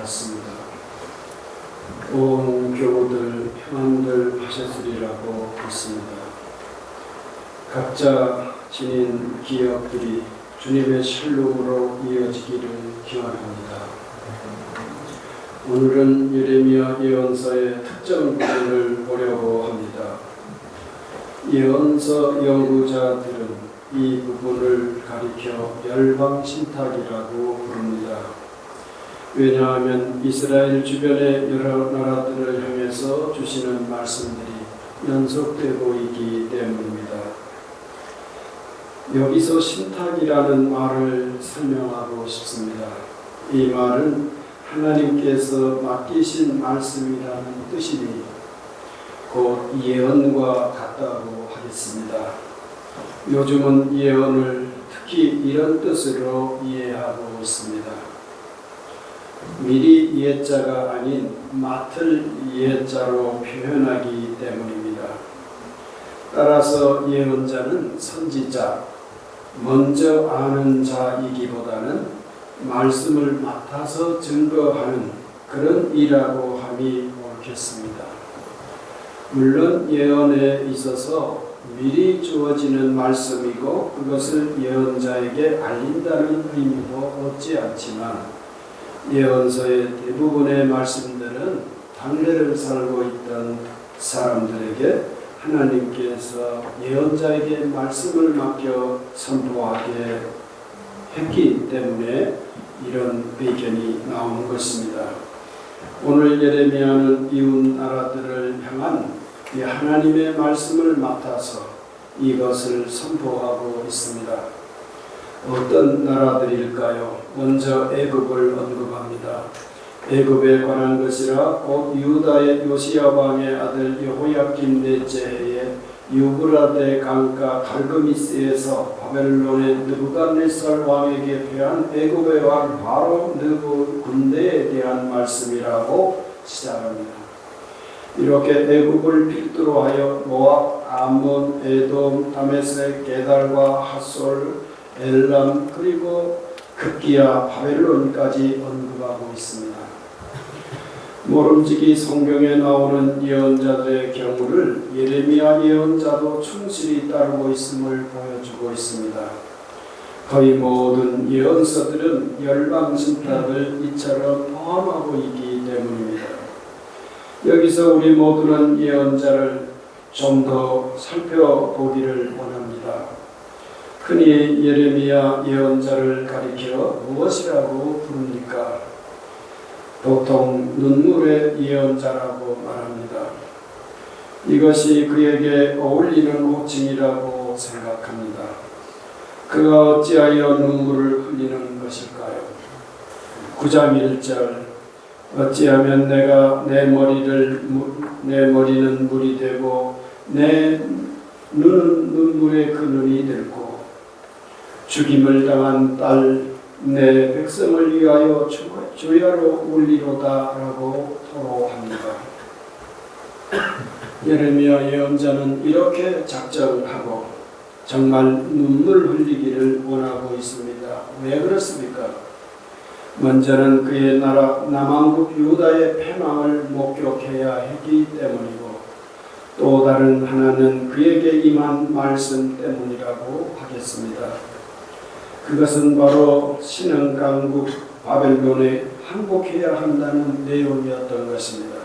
받았습니다. 온 교우들 평안들 하셨으리라고 믿습니다. 각자 지닌 기억들이 주님의 실록으로 이어지기를 기원합니다. 오늘은 예레미야 예언서의 특정 부분을 보려고 합니다. 예언서 연구자들은 이 부분을 가리켜 열방신탁이라고 부릅니다. 왜냐하면 이스라엘 주변의 여러 나라들을 향해서 주시는 말씀들이 연속되고 있기 때문입니다. 여기서 신탁이라는 말을 설명하고 싶습니다. 이 말은 하나님께서 맡기신 말씀이라는 뜻이니 곧 예언과 같다고 하겠습니다. 요즘은 예언을 특히 이런 뜻으로 이해하고 있습니다. 미리 예자가 아닌 맡을 예자로 표현하기 때문입니다. 따라서 예언자는 선지자, 먼저 아는 자이기보다는 말씀을 맡아서 증거하는 그런 이라고 함이 옳겠습니다. 물론 예언에 있어서 미리 주어지는 말씀이고 그것을 예언자에게 알린다는 의미도 얻지 않지만 예언서의 대부분의 말씀들은 당대를 살고 있던 사람들에게 하나님께서 예언자에게 말씀을 맡겨 선포하게 했기 때문에 이런 의견이 나오는 것입니다. 오늘 예레미야는 이웃 나라들을 향한 이 하나님의 말씀을 맡아서 이것을 선포하고 있습니다. 어떤 나라들일까요? 먼저 애굽을 언급합니다. 애굽에 관한 것이라 곧 유다의 요시야 왕의 아들 여호야kim 넷째 해에 유브라데 강가 갈그미스에서 바벨론의 느부갓네살 왕에게 패한 애굽의 왕 바로 느부 군대에 대한 말씀이라고 시작합니다. 이렇게 애굽을 필두로 하여 모압, 암몬, 에돔, 다메섹, 게달과 핫솔, 엘람 그리고 급기야 바벨론까지 언급하고 있습니다. 모름지기 성경에 나오는 예언자들의 경우를 예레미야 예언자도 충실히 따르고 있음을 보여주고 있습니다. 거의 모든 예언서들은 열방신탁을 이처럼 포함하고 있기 때문입니다. 여기서 우리 모두는 예언자를 좀 더 살펴보기를 원합니다. 흔히 예레미야 예언자를 가리켜 무엇이라고 부릅니까? 보통 눈물의 예언자라고 말합니다. 이것이 그에게 어울리는 호칭이라고 생각합니다. 그가 어찌하여 눈물을 흘리는 것일까요? 9장 1절 어찌하면 내가 내 머리는 물이 되고 내 눈은 눈물의 그 눈이 되고 죽임을 당한 딸 내 백성을 위하여 주야로 울리로다라고 토로합니다. 예레미야 예언자는 이렇게 작정하고 정말 눈물 흘리기를 원하고 있습니다. 왜 그렇습니까? 먼저는 그의 나라 남왕국 유다의 패망을 목격해야 했기 때문이고 또 다른 하나는 그에게 임한 말씀 때문이라고 하겠습니다. 그것은 바로 신흥강국 바벨론에 항복해야 한다는 내용이었던 것입니다.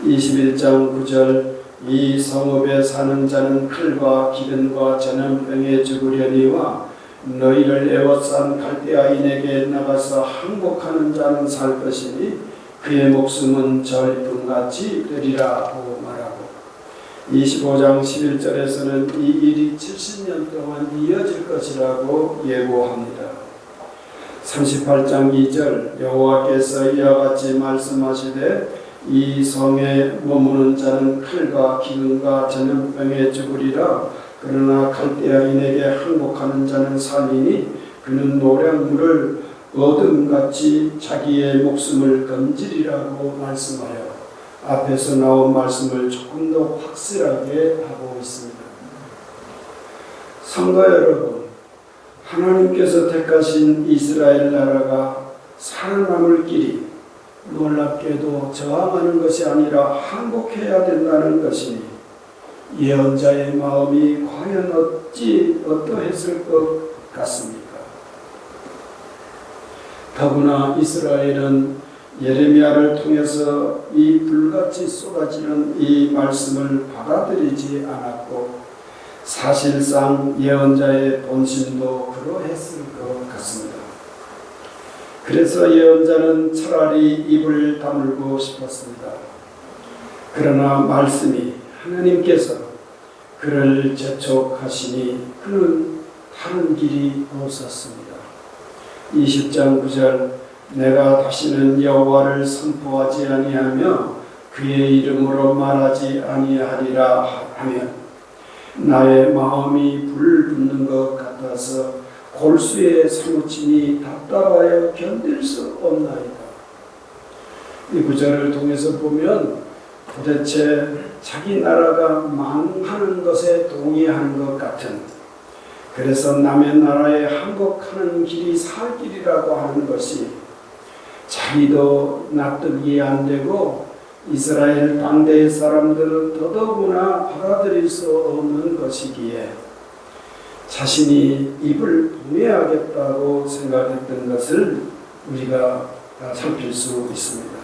21장 9절 이 성읍에 사는 자는 칼과 기근과 전염병에 죽으려니와 너희를 에워싼 갈대아인에게 나가서 항복하는 자는 살 것이니 그의 목숨은 절금같이 되리라고 말하고 25장 11절에서는 이 일이 70년 동안 이어질 것이라고 예고합니다. 38장 2절 여호와께서 이와 같이 말씀하시되 이 성에 머무는 자는 칼과 기근과 전염병에 죽으리라. 그러나 갈대아인에게 항복하는 자는 살리니 그는 노량물을 어둠같이 자기의 목숨을 건지리라고 말씀하여 앞에서 나온 말씀을 조금 더 확실하게 하고 있습니다. 성도 여러분, 하나님께서 택하신 이스라엘 나라가 살아남을 길이 놀랍게도 저항하는 것이 아니라 항복해야 된다는 것이니 예언자의 마음이 과연 어떠했을 것 같습니까? 더구나 이스라엘은 예레미야를 통해서 이 불같이 쏟아지는 이 말씀을 받아들이지 않았고 사실상 예언자의 본심도 그러했을 것 같습니다. 그래서 예언자는 차라리 입을 다물고 싶었습니다. 그러나 말씀이 하나님께서 그를 재촉하시니 그는 다른 길이 없었습니다. 20장 9절 내가 다시는 여호와를 선포하지 아니하며 그의 이름으로 말하지 아니하리라 하면 나의 마음이 불붙는 것 같아서 골수에 사무치니 답답하여 견딜 수 없나이다. 이 구절을 통해서 보면 도대체 자기 나라가 망하는 것에 동의하는 것 같은, 그래서 남의 나라에 항복하는 길이 살 길이라고 하는 것이 자기도 납득이 안 되고 이스라엘 당대의 사람들은 더더구나 받아들일 수 없는 것이기에 자신이 입을 봉해야겠다고 생각했던 것을 우리가 살필 수 있습니다.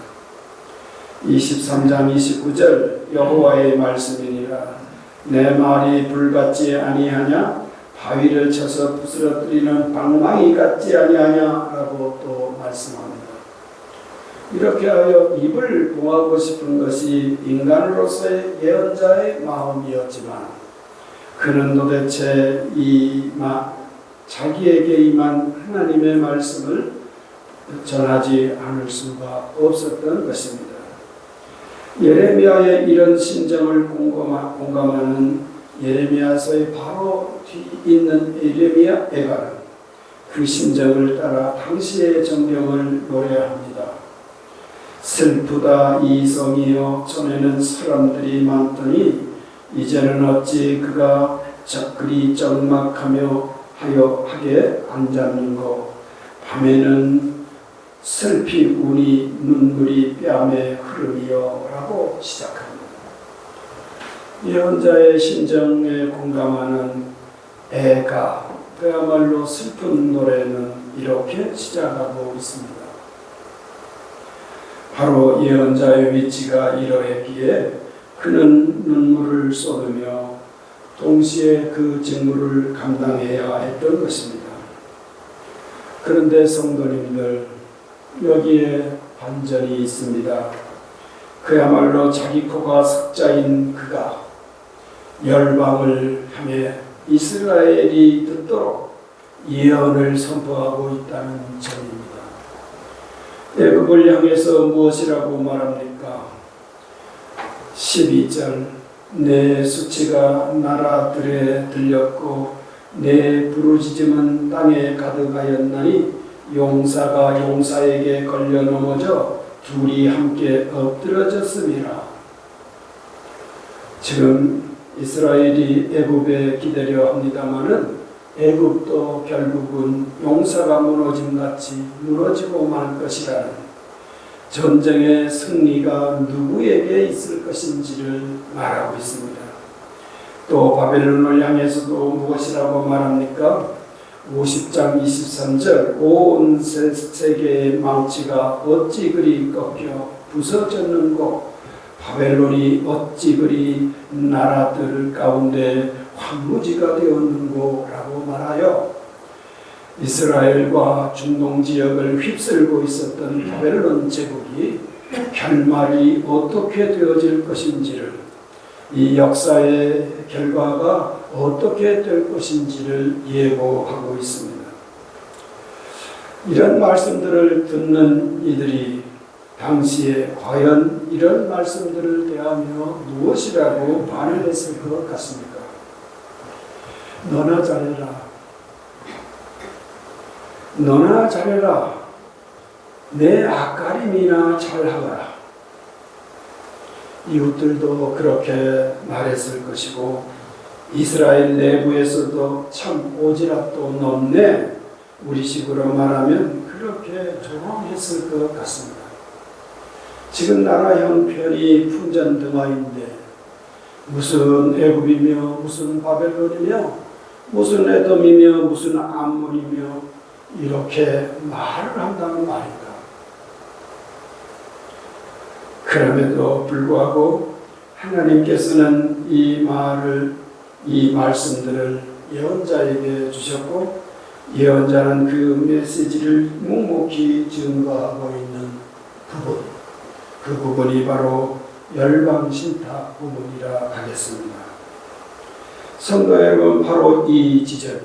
23장 29절 여호와의 말씀이니라 내 말이 불같지 아니하냐 바위를 쳐서 부스러뜨리는 방망이 같지 아니하냐라고 또 말씀합니다. 이렇게 하여 입을 봉하고 싶은 것이 인간으로서의 예언자의 마음이었지만 그는 도대체 자기에게 임한 하나님의 말씀을 전하지 않을 수가 없었던 것입니다. 예레미야의 이런 심정을 공감하는 예레미야서의 바로 뒤 있는 예레미야 애가는 그 심정을 따라 당시의 정경을 노래합니다. 슬프다 이 성이여 전에는 사람들이 많더니 이제는 어찌 그가 그리 적막하며 하게 앉았는고 밤에는 슬피 우니 눈물이 뺨에 흐르며 라고 시작합니다. 예언자의 심정에 공감하는 애가 그야말로 슬픈 노래는 이렇게 시작하고 있습니다. 바로 예언자의 위치가 이러했기에 그는 눈물을 쏟으며 동시에 그 직무를 감당해야 했던 것입니다. 그런데 성도님들, 여기에 반전이 있습니다. 그야말로 자기 코가 석자인 그가 열방을 향해 이스라엘이 듣도록 예언을 선포하고 있다는 점입니다. 애굽을 향해서 무엇이라고 말합니까? 12절 내 수치가 나라들에 들렸고 내 부르짖음은 땅에 가득하였나니 용사가 용사에게 걸려 넘어져 둘이 함께 엎드러졌음이라. 지금 이스라엘이 애굽에 기대려 합니다마는 애굽도 결국은 용사가 무너짐같이 무너지고 말 것이라는 전쟁의 승리가 누구에게 있을 것인지를 말하고 있습니다. 또 바벨론을 향해서도 무엇이라고 말합니까? 50장 23절 온 세계의 망치가 어찌 그리 꺾여 부서졌는고 바벨론이 어찌 그리 나라들 가운데 황무지가 되었는고 라고 말하여 이스라엘과 중동 지역을 휩쓸고 있었던 바벨론 제국이 결말이 어떻게 되어질 것인지를, 이 역사의 결과가 어떻게 될 것인지를 예고하고 있습니다. 이런 말씀들을 듣는 이들이 당시에 과연 이런 말씀들을 대하며 무엇이라고 반응했을 것 같습니까? 너나 잘해라. 너나 잘해라. 내 앞가림이나 잘하거라. 이웃들도 그렇게 말했을 것이고 이스라엘 내부에서도 참 오지랖도 넓네, 우리식으로 말하면 그렇게 조롱했을 것 같습니다. 지금 나라 형편이 풍전등화인데 무슨 애굽이며 무슨 바벨론이며 무슨 에돔이며 무슨 암몬이며 이렇게 말을 한다는 말인가. 그럼에도 불구하고 하나님께서는 이 말씀들을 예언자에게 주셨고 예언자는 그 메시지를 묵묵히 증거하고 있는 부분, 그 부분이 바로 열방신탁 부분이라 하겠습니다. 성도 여러분, 바로 이 지점이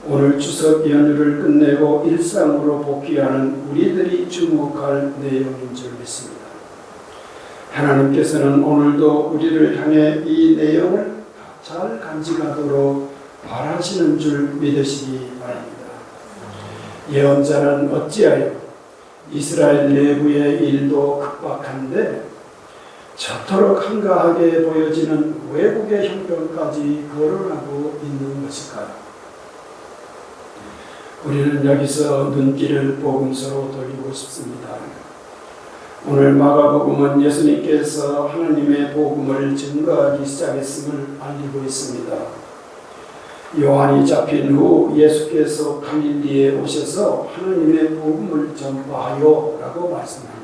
오늘 추석 연휴를 끝내고 일상으로 복귀하는 우리들이 주목할 내용인 줄 믿습니다. 하나님께서는 오늘도 우리를 향해 이 내용을 잘 간직하도록 바라시는 줄 믿으시기 바랍니다. 예언자는 어찌하여 이스라엘 내부의 일도 급박한데 저토록 한가하게 보여지는 외국의 형편까지 거론하고 있는 것일까요? 우리는 여기서 눈길을 복음서로 돌리고 싶습니다. 오늘 마가복음은 예수님께서 하나님의 복음을 증거하기 시작했음을 알리고 있습니다. 요한이 잡힌 후 예수께서 갈릴리에 오셔서 하나님의 복음을 전파하여 라고 말씀합니다.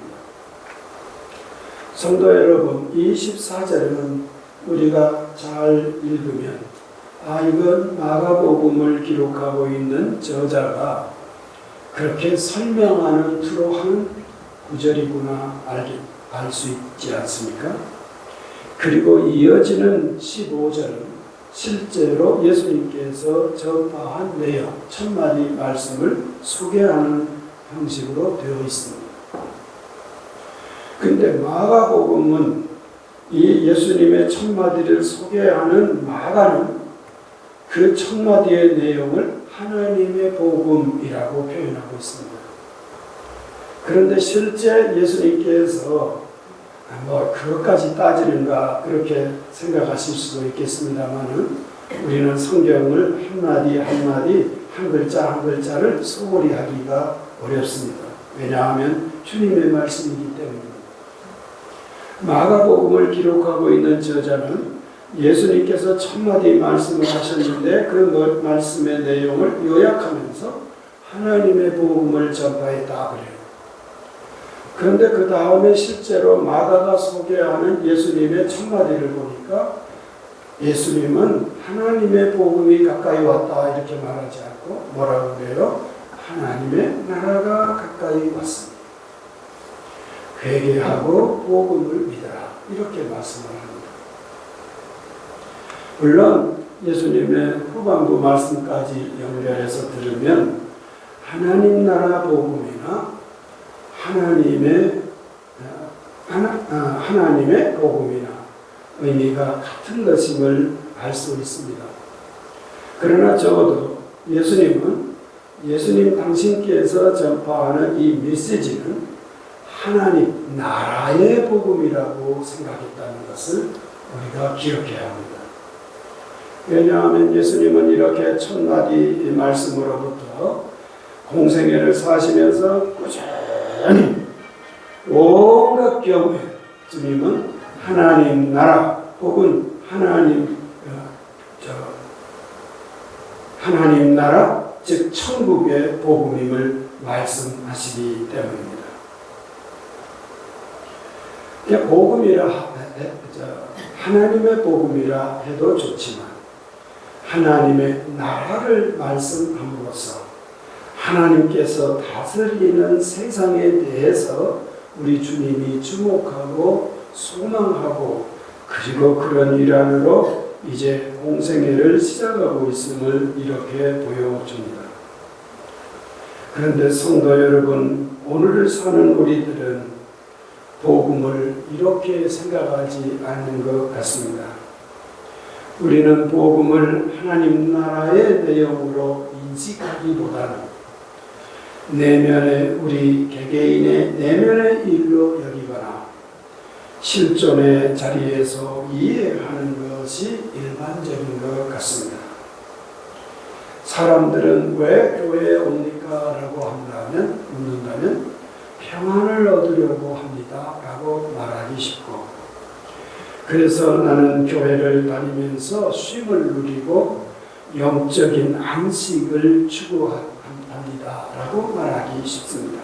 성도 여러분, 24절은 우리가 잘 읽으면 이건 마가복음을 기록하고 있는 저자가 그렇게 설명하는 투로 하는 구절이구나 알 수 있지 않습니까? 그리고 이어지는 15절은 실제로 예수님께서 전파한 내용, 첫마디 말씀을 소개하는 형식으로 되어 있습니다. 근데 마가복음은 이 예수님의 첫마디를 소개하는 마가는 그 첫마디의 내용을 하나님의 복음이라고 표현하고 있습니다. 그런데 실제 예수님께서 그것까지 따지는가 그렇게 생각하실 수도 있겠습니다만은 우리는 성경을 한마디 한마디 한 글자 한 글자를 소홀히 하기가 어렵습니다. 왜냐하면 주님의 말씀이기 때문입니다. 마가복음을 기록하고 있는 저자는 예수님께서 첫마디 말씀을 하셨는데 그 말씀의 내용을 요약하면서 하나님의 복음을 전파했다 그래요. 그런데 그 다음에 실제로 마가가 소개하는 예수님의 첫마디를 보니까 예수님은 하나님의 복음이 가까이 왔다 이렇게 말하지 않고 뭐라고 그래요? 하나님의 나라가 가까이 왔습니다. 회개하고 복음을 믿어라 이렇게 말씀을 합니다. 물론 예수님의 후반부 말씀까지 연결해서 들으면 하나님 나라 복음이나 하나님의 복음이나 의미가 같은 것임을 알 수 있습니다. 그러나 적어도 예수님 당신께서 전파하는 이 메시지는 하나님 나라의 복음이라고 생각했다는 것을 우리가 기억해야 합니다. 왜냐하면 예수님은 이렇게 첫마디 말씀으로부터 공생애를 사시면서 꾸준히 온갖 경우에 주님은 하나님 나라 혹은 하나님 나라 즉 천국의 복음임을 말씀하시기 때문입니다. 복음이라 하나님의 복음이라 해도 좋지만 하나님의 나라를 말씀함으로써 하나님께서 다스리는 세상에 대해서 우리 주님이 주목하고 소망하고 그리고 그런 일환으로 이제 공생애를 시작하고 있음을 이렇게 보여줍니다. 그런데 성도 여러분, 오늘을 사는 우리들은 복음을 이렇게 생각하지 않는 것 같습니다. 우리는 복음을 하나님 나라의 내용으로 인식하기보다는 내면의 우리 개개인의 내면의 일로 여기거나 실존의 자리에서 이해하는 것이 일반적인 것 같습니다. 사람들은 왜 교회에 옵니까? 라고 묻는다면 평안을 얻으려고 합니다. 라고 말하기 쉽고, 그래서 나는 교회를 다니면서 쉼을 누리고 영적인 안식을 추구합니다. 라고 말하기 쉽습니다.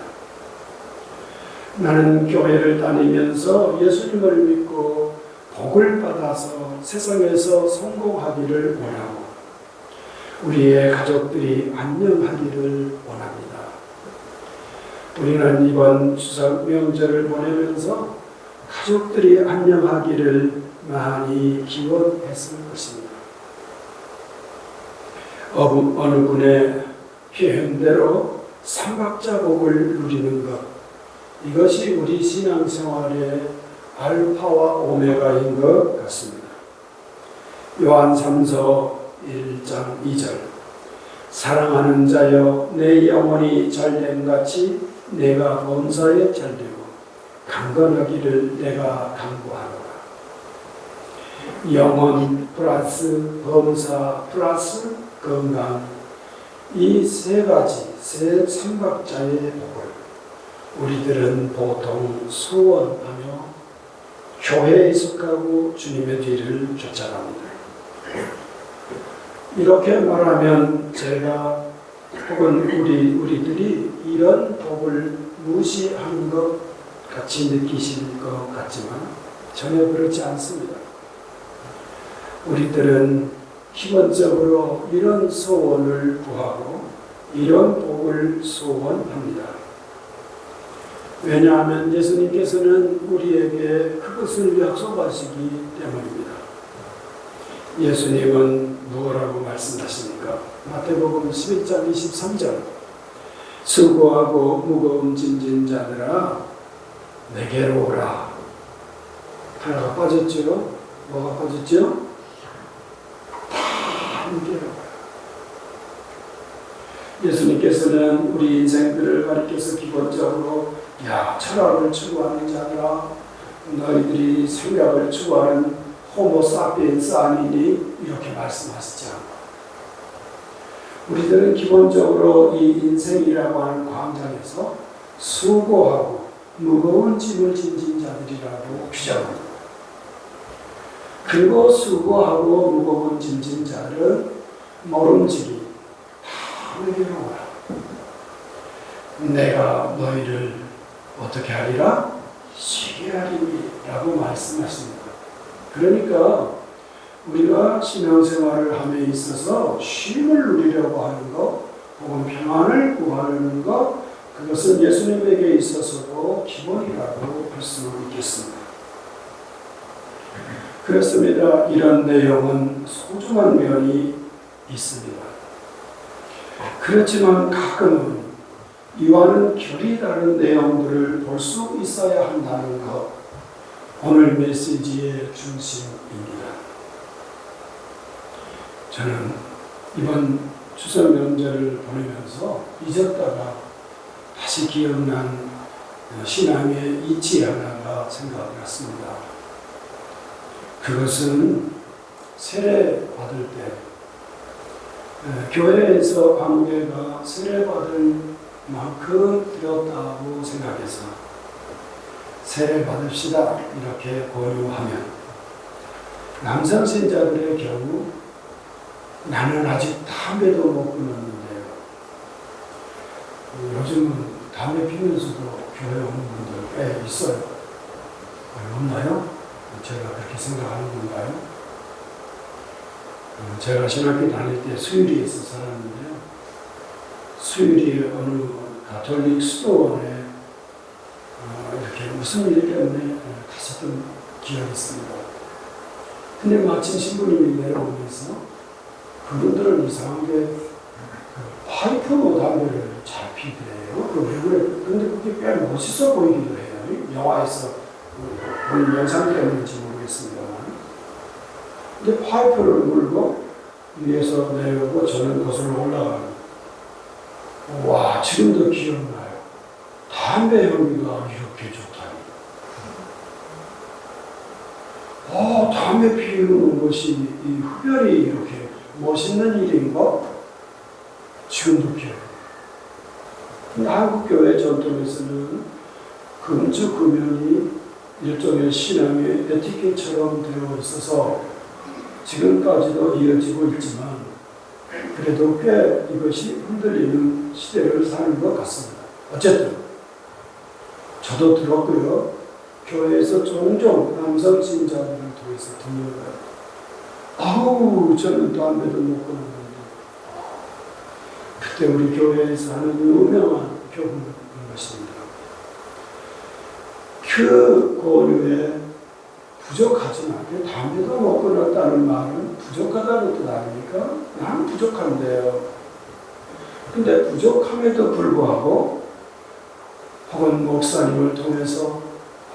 나는 교회를 다니면서 예수님을 믿고 복을 받아서 세상에서 성공하기를 원하고 우리의 가족들이 안녕하기를 원합니다. 우리는 이번 추석 명절을 보내면서 가족들이 안녕하기를 많이 기원했을 것입니다. 어느 분의 표현대로 삼박자복을 누리는 것, 이것이 우리 신앙생활의 알파와 오메가인 것 같습니다. 요한 3서 1장 2절, 사랑하는 자여 내 영혼이 잘됨같이 내가 범사에 잘되고 강건하기를 내가 간구하노라. 영혼 플러스 범사 플러스 건강, 이 세 가지 세 삼박자의 복을 우리들은 보통 소원하며 교회에 속하고 주님의 뒤를 쫓아갑니다. 이렇게 말하면 제가 혹은 우리들이 이런 복을 무시하는 것 같이 느끼실 것 같지만 전혀 그렇지 않습니다. 우리들은 기본적으로 이런 소원을 구하고 이런 복을 소원합니다. 왜냐하면 예수님께서는 우리에게 그것을 약속하시기 때문입니다. 예수님은 무엇라고 말씀하십니까? 마태복음 11장 23절, 수고하고 무거움 짐진 자들아 내게로 오라. 하나가 빠졌죠? 뭐가 빠졌죠? 다 함께로 오라. 예수님께서는 우리 인생들을 가리켜서 기본적으로 철학을 추구하는 자들아 너희들이 생각을 추구하는 호모사피엔스 아니니 이렇게 말씀하시지 않고, 우리들은 기본적으로 이 인생이라고 하는 광장에서 수고하고 무거운 짐을 짐진 자들이라고 규정합니다. 그리고 수고하고 무거운 짐진 자를 모름지기 다 내게로 오라. 내가 너희를 어떻게 하리라? 쉬게 하리니 라고 말씀하십니다. 그러니까 우리가 신앙생활을 함에 있어서 쉼을 누리려고 하는 것, 혹은 평안을 구하는 것, 그것은 예수님에게 있어서도 기본이라고 볼 수 있겠습니다. 그렇습니다. 이런 내용은 소중한 면이 있습니다. 그렇지만 가끔은 이와는 결이 다른 내용들을 볼 수 있어야 한다는 것, 오늘 메시지의 중심입니다. 저는 이번 추석 명절을 보내면서 잊었다가 다시 기억난 신앙의 이치 하나가 생각이 났습니다. 그것은 세례 받을 때 교회에서 관계가 세례 받을 만큼 되었다고 생각해서 세례 받읍시다 이렇게 권유하면, 남성 신자들의 경우 나는 아직 담배도 못 끊었는데요. 요즘은 담배 피면서도 교회 오는 분들 꽤 있어요. 없나요? 제가 그렇게 생각하는 건가요? 제가 신학교 다닐 때 수유리에서 살았는데요. 수유리 어느 가톨릭 수도원에 이렇게 무슨 일 때문에 갔었던 기억이 있습니다. 근데 마침 신부님이 내려오면서 그분들은 이상하게 파이프로 담배를 잘 피더래요. 근데 그게 꽤 멋있어 보이기도 해요. 영화에서 본 영상 때문인지 모르겠습니다만. 근데 파이프를 물고 위에서 내려오고 저는 거슬러 올라가는. 와, 지금도 기억나요. 담배 향기가 이렇게 좋다니. 담배 피우는 것이 이 흡연이 이렇게 멋있는 일인가? 지금도 기억해요. 근데 한국교회 전통에서는 금주 금연이 일종의 신앙의 에티켓처럼 되어 있어서 지금까지도 이어지고 있지만 그래도 꽤 이것이 흔들리는 시대를 사는 것 같습니다. 어쨌든 저도 들었고요. 교회에서 종종 남성 신자들을 통해서 듣는 거예요. 아우 저는 담배도 못 끊었는데 그때 우리 교회에서 하는 유명한 교훈인 것입니다. 그 고류에 부족하지만 담배도 못 끊었다는 말은 부족하다는 뜻 아닙니까? 난 부족한데요. 근데 부족함에도 불구하고 혹은 목사님을 통해서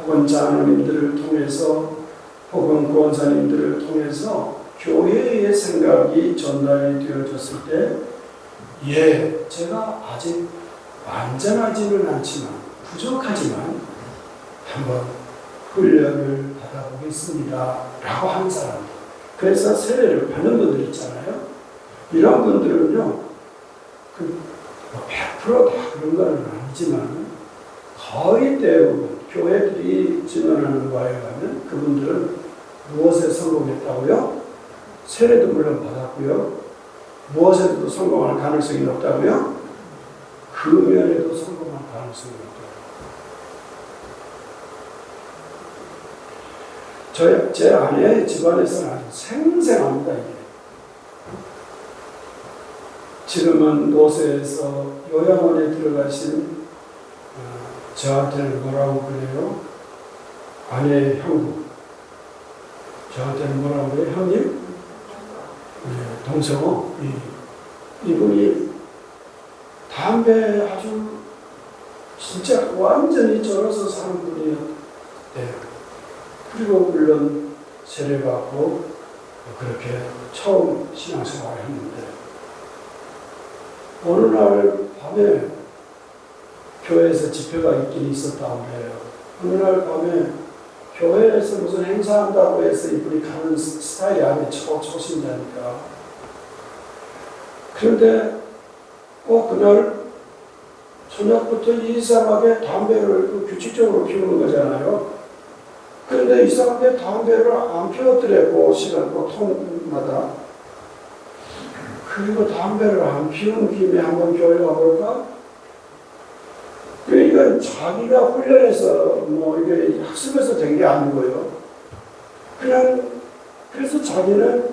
혹은 장로님들을 통해서 혹은 권사님들을 통해서 교회의 생각이 전달이 되어졌을 때 예, 제가 아직 완전하지는 않지만 부족하지만 한번 훈련을 받아보겠습니다 라고 하는 사람들, 그래서 세례를 받는 분들 있잖아요. 이런 분들은요 100%다 그런 건 아니지만 거의 대부분 교회들이 증언하는 바에 의하면 그분들은 무엇에 성공했다고요? 세례도 물론 받았고요. 무엇에도 성공할 가능성이 높다고요? 금연에도 성공할 가능성이 높다고요. 제 아내의 집안에서는 아주 생생합니다. 이게. 지금은 노세에서 요양원에 들어가신 저한테는 뭐라고 그래요? 아내의 형부. 저한테는 뭐라고 그래요? 형님? 네, 동생호. 이분이 담배 아주 진짜 완전히 절어서 사는 분이었대요. 그리고 물론 세례받고 그렇게 처음 신앙생활을 했는데 어느 날 밤에 교회에서 집회가 있긴 있었다고 해요. 어느 날 밤에 교회에서 무슨 행사한다고 해서 이분이 가는 스타일이 아니에요. 초신자니까. 그런데 그날 저녁부터 이상하게 담배를 규칙적으로 피우는 거잖아요. 그런데 이상하게 담배를 안 피웠더래, 그 시간, 그 통마다. 그리고 담배를 안 피운 김에 한번 교회 가볼까? 그러니까 자기가 훈련해서 이게 학습해서 된 게 아니고요. 그래서 자기는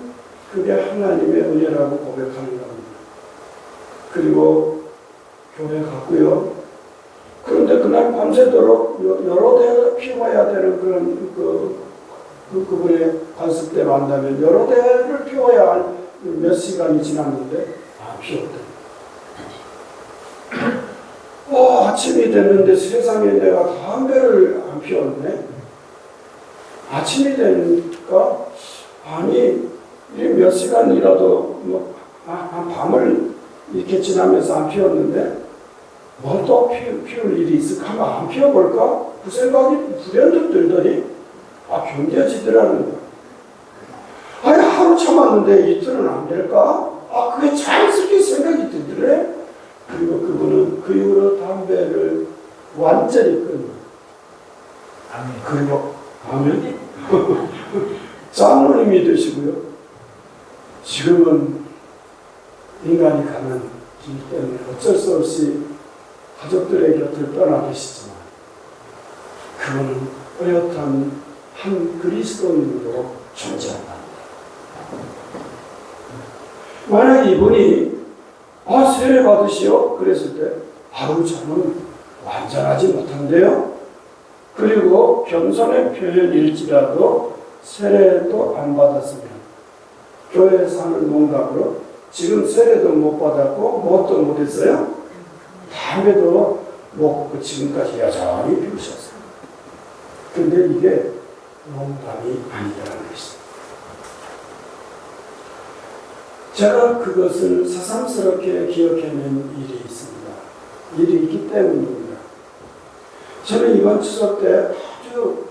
그게 하나님의 은혜라고 고백하는 겁니다. 그리고 교회 갔고요. 그런데 그날 밤새도록 여러 대 피워야 되는 그런 그분의 관습대로 한다면 여러 대를 피워야 할 몇 시간이 지났는데 안 피웠다. 아침이 됐는데 세상에 내가 담배를 안 피웠네. 아침이 되니까 아니 몇 시간이라도 한 밤을 이렇게 지나면서 안 피웠는데 뭐 또 피울 일이 있을까 하면 안 피워볼까? 그 생각이 불현듯 들더니 견뎌지더라는 거야. 아니 하루 참았는데 이틀은 안 될까? 그게 자연스럽게 생각이 들더래. 그리고 그분은 그 이후로 담배를 완전히 끊어. 아멘. 그리고 아멘. 장로님이 되시고요. 지금은 인간이 가는 길 때문에 어쩔 수 없이 가족들의 곁을 떠나 계시지만 그분은 뚜렷한 한 그리스도인으로 존재한다. 만약 이분이 세례 받으시오? 그랬을 때 저는 완전하지 못한데요. 그리고 겸손의 표현일지라도 세례도 안 받았으면 교회에서 하는 농담으로 지금 세례도 못 받았고 뭣도 못했어요? 담배도 먹고 지금까지 여전히 피우셨어요. 근데 이게 농담이 아니라는 것입니다. 제가 그것을 새삼스럽게 기억해낸 일이 있습니다. 일이 있기 때문입니다. 저는 이번 추석 때 아주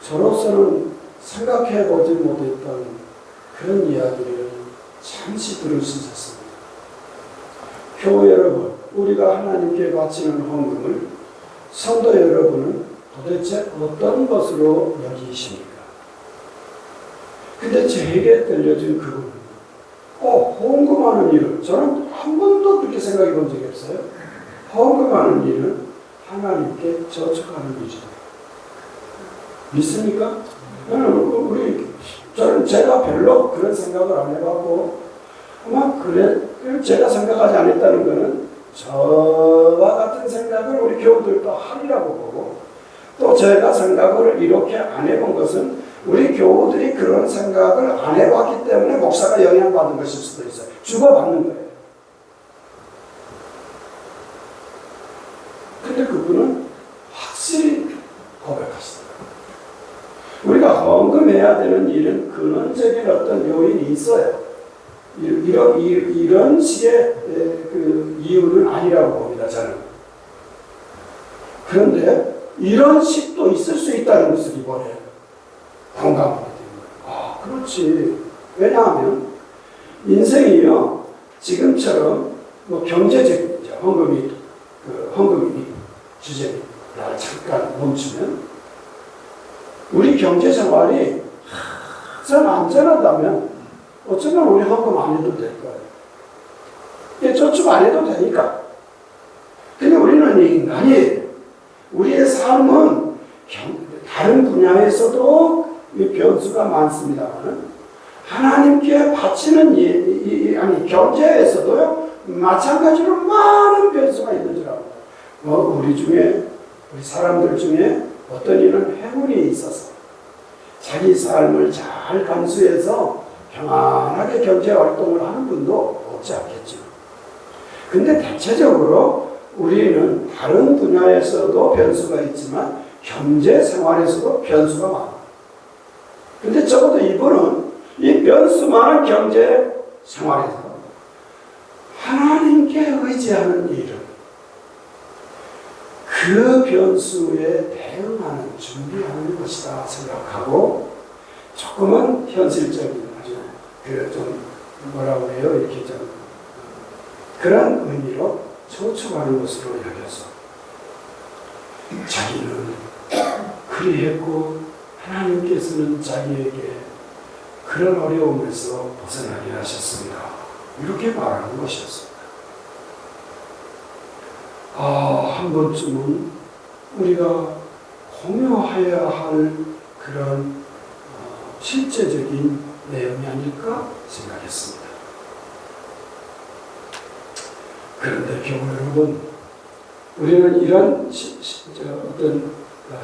저로서는 생각해보지 못했던 그런 이야기를 잠시 들을 수 있었습니다. 교회 여러분, 우리가 하나님께 바치는 헌금을 성도 여러분은 도대체 어떤 것으로 여기십니까? 근데 제게 들려준 그분, 헌금하는 일은 저는 한 번도 그렇게 생각해 본 적이 없어요. 헌금하는 일은 하나님께 저축하는 일이죠. 믿습니까? 저는 제가 별로 그런 생각을 안 해봤고, 아마 제가 생각하지 않았다는 것은 저와 같은 생각을 우리 교우들도 하리라고 보고, 또 제가 생각을 이렇게 안 해본 것은 우리 교우들이 그런 생각을 안 해봤기 때문에 목사가 영향받은 것일 수도 있어요. 주고받는 거예요. 근데 그분은 확실히 고백하시더라고요. 우리가 헌금해야 되는 일은 근원적인 어떤 요인이 있어요. 이런 식의 그 이유는 아니라고 봅니다, 저는. 그런데 이런 식도 있을 수 있다는 것을 이번에 공감하게 됩니다. 그렇지. 왜냐하면 인생이요, 지금처럼 뭐 경제적인 헌금이 주제를 잠깐 멈추면 우리 경제 생활이 좀 안전하다면 어쩌면 우리 헌금 안 해도 될 거예요. 저축 안 해도 되니까. 근데 우리는 인간이 우리의 삶은 다른 분야에서도 변수가 많습니다만 하나님께 바치는 경제에서도요 마찬가지로 많은 변수가 있는 줄 알고 우리 사람들 중에 어떤 이는 행운이 있어서 자기 삶을 잘 간수해서 평안하게 경제 활동을 하는 분도 없지 않겠죠. 근데 대체적으로 우리는 다른 분야에서도 변수가 있지만 경제 생활에서도 변수가 많아요. 근데 적어도 이분은 이 변수 많은 경제 생활에서 하나님께 의지하는 일은 그 변수에 대응하는 준비하는 것이다 생각하고 조금은 현실적인 좀 뭐라고 해요? 이렇게 좀 그런 의미로 저축하는 것으로 여겨서 자기는 그리했고 하나님께서는 자기에게 그런 어려움에서 벗어나게 하셨습니다. 이렇게 말하는 것이었습니다. 한 번쯤은 우리가 공유해야 할 그런 실제적인 내용이 아닐까 생각했습니다. 그런데 교우 여러분, 우리는 이런 어떤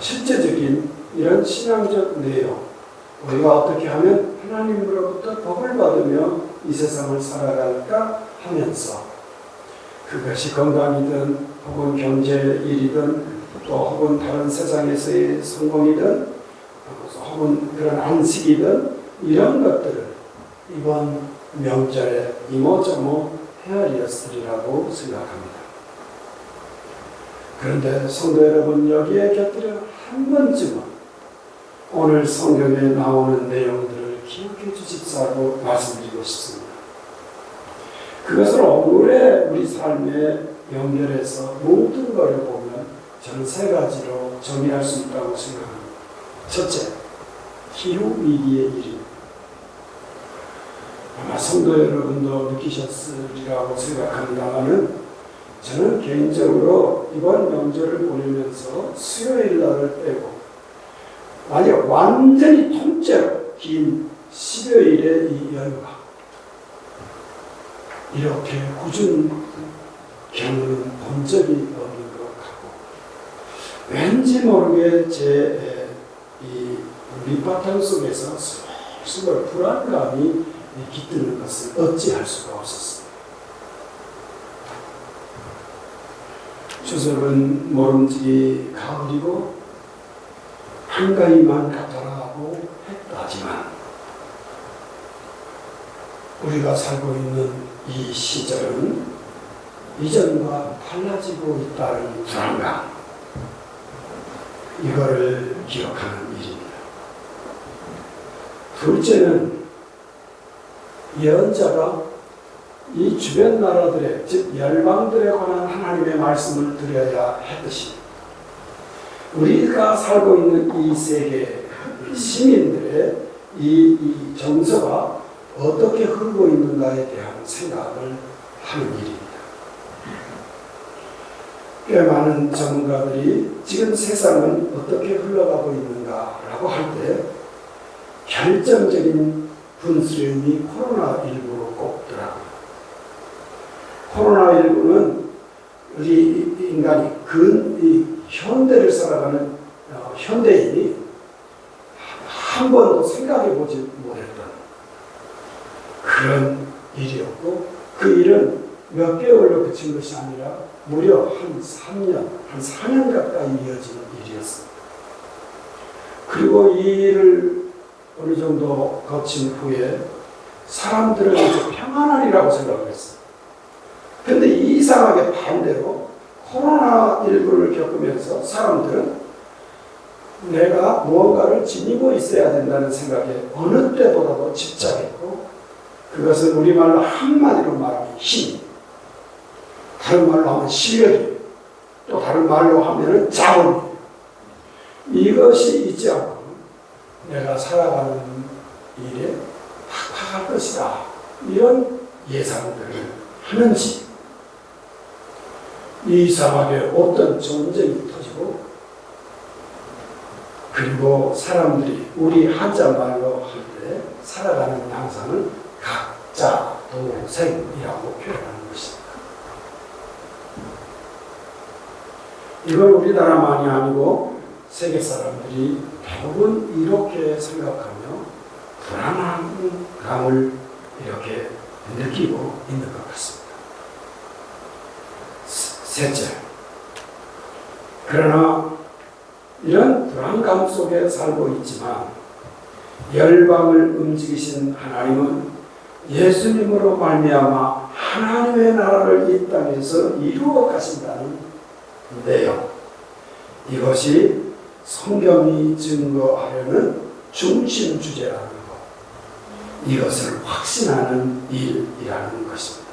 실제적인 이런 신앙적 내용, 우리가 어떻게 하면 하나님으로부터 복을 받으며 이 세상을 살아갈까 하면서 그것이 건강이든 혹은 경제 일이든 또 혹은 다른 세상에서의 성공이든 혹은 그런 안식이든 이런 것들을 이번 명절에 이모저모 헤아리었으리라고 생각합니다. 그런데 성도 여러분, 여기에 곁들여 한 번쯤은 오늘 성경에 나오는 내용들을 기억해 주십사고 말씀드리고 싶습니다. 그것을 오늘의 우리 삶에 연결해서 모든 것을 보면 저는 세 가지로 정리할 수 있다고 생각합니다. 첫째, 기후위기의 일입니다. 아마 성도 여러분도 느끼셨으리라고 생각합니다만은 저는 개인적으로 이번 명절을 보내면서 수요일 날을 빼고 만약 완전히 통째로 긴 12일의 이 연휴가 이렇게 꾸준 경험은 본 적이 없는 것 같고 왠지 모르게 제 이 밑바탕 속에서 스스로 불안감이 깃드는 것을 어찌할 수가 없었습니다. 추석은 모름지기 가을이고 한가위만 같아라고 했다지만 우리가 살고 있는 이 시절은 이전과 달라지고 있다는 불안감, 이거를 기억하는 일입니다. 둘째는 예언자가 이 주변 나라들의 즉 열방들에 관한 하나님의 말씀을 드려야 했듯이 우리가 살고 있는 이 세계 시민들의 이 정서가 어떻게 흐르고 있는가에 대한 생각을 하는 일입니다. 꽤 많은 전문가들이 지금 세상은 어떻게 흘러가고 있는가라고 할 때 결정적인 분수령이 코로나19로 꼽더라고요. 코로나19는 우리 인간이 이 현대를 살아가는 현대인이 한 번도 생각해보지 못했던 그런 일이었고, 그 일은 몇 개월로 그친 것이 아니라 무려 한 3년, 한 4년 가까이 이어진 일이었습니다. 그리고 이 일을 어느 정도 거친 후에 사람들은 평안하리라고 생각을 했어요. 근데 이상하게 반대로 코로나19를 겪으면서 사람들은 내가 무언가를 지니고 있어야 된다는 생각에 어느 때보다도 집착했고, 그것은 우리말로 한마디로 말하면 힘, 다른 말로 하면 실력이, 또 다른 말로 하면 자원, 이것이 있지 않고 내가 살아가는 일에 팍팍할 것이다, 이런 예상들을 하는지, 이상하게 어떤 전쟁이 터지고, 그리고 사람들이 우리 한자말로 할 때 살아가는 양상은 각자 도생이라고 표현하는 것입니다. 이건 우리나라만이 아니고 세계 사람들이 대부분 이렇게 생각하며 불안한 감을 이렇게 느끼고 있는 것 같습니다. 셋째, 그러나 이런 불안감 속에 살고 있지만 열방을 움직이신 하나님은 예수님으로 말미암아 하나님의 나라를 이 땅에서 이루어 가신다는 내용, 이것이 성경이 증거하려는 중심 주제라는 것, 이것을 확신하는 일이라는 것입니다.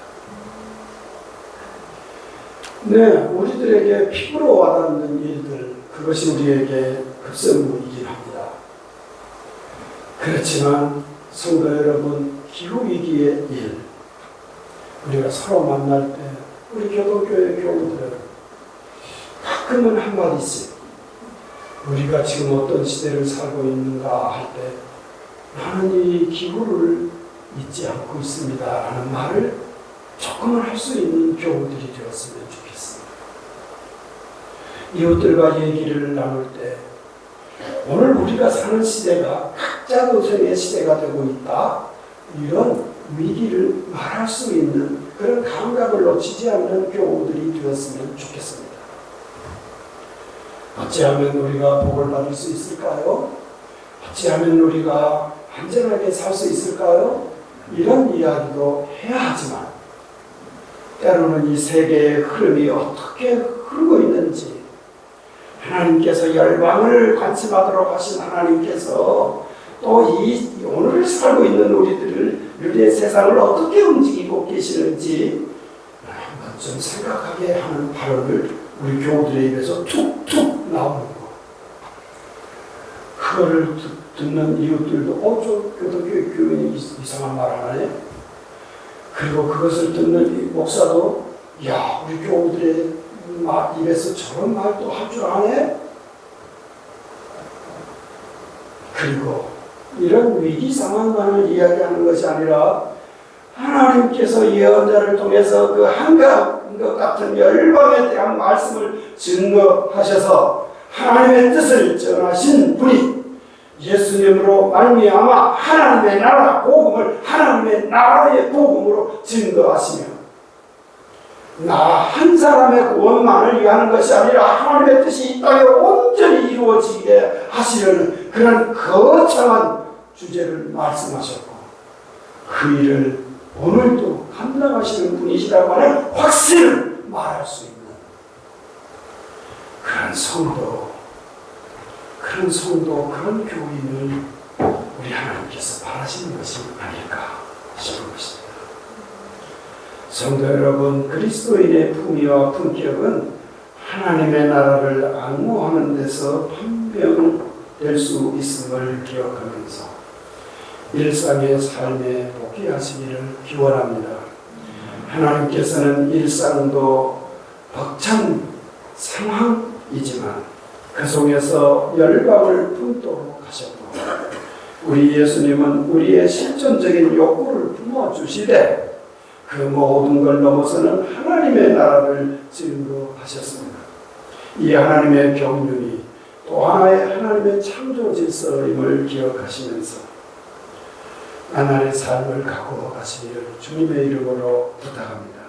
네, 우리들에게 피부로 와닿는 일들, 그것이 우리에게 급선무이긴 합니다. 그렇지만 성도 여러분, 기후위기의 일, 우리가 서로 만날 때 우리 교도교회 교우들은 가끔은 한마디씩 우리가 지금 어떤 시대를 살고 있는가 할 때 나는 이 기후를 잊지 않고 있습니다 라는 말을 조금은 할 수 있는 교우들이 되었으면 좋겠습니다. 이웃들과 얘기를 나눌 때 오늘 우리가 사는 시대가 각자 도생의 시대가 되고 있다, 이런 위기를 말할 수 있는 그런 감각을 놓치지 않는 교우들이 되었으면 좋겠습니다. 어찌하면 우리가 복을 받을 수 있을까요? 어찌하면 우리가 안전하게 살 수 있을까요? 이런 이야기도 해야 하지만 때로는 이 세계의 흐름이 어떻게 흐르고 있는지, 하나님께서 열방을 관심하도록 하신 하나님께서 또 이 오늘 살고 있는 우리의 세상을 어떻게 움직이고 계시는지 한번 좀 생각하게 하는 발언을 우리 교우들의 입에서 툭툭 나오는 거. 그거를 듣는 이웃들도 저 교도교회 교인이 이상한 말 하네. 그리고 그것을 듣는 이 목사도 야, 우리 교우들의 입에서 저런 말도 할 줄 아네. 그리고 이런 위기 상황만을 이야기하는 것이 아니라 하나님께서 예언자를 통해서 그 한가한 것 같은 열방에 대한 말씀을 증거하셔서 하나님의 뜻을 전하신 분이 예수님으로 말미암아 하나님의 나라 복음을 하나님의 나라의 복음으로 증거하시며, 나 한 사람의 구원만을 위하는 것이 아니라 하나님의 뜻이 이 땅에 온전히 이루어지게 하시려는 그런 거창한 주제를 말씀하셨고, 그 일을 오늘도 감당하시는 분이시라고 하는 확신을 말할 수 있는 그런 성도, 그런 교인을 우리 하나님께서 바라시는 것이 아닐까 싶은 것입니다. 성도 여러분, 그리스도인의 품위와 품격은 하나님의 나라를 앙모하는 데서 판명될 수 있음을 기억하면서 일상의 삶에 복귀하시기를 기원합니다. 하나님께서는 일상도 벅찬 상황이지만 그 속에서 열방을 품도록 하셨고, 우리 예수님은 우리의 실존적인 욕구를 품어주시되 그 모든 걸 넘어서는 하나님의 나라를 증거하셨습니다. 이 하나님의 경륜이 또 하나의 하나님의 창조 질서임을 기억하시면서 나날의 삶을 갖고 가시기를 주님의 이름으로 부탁합니다.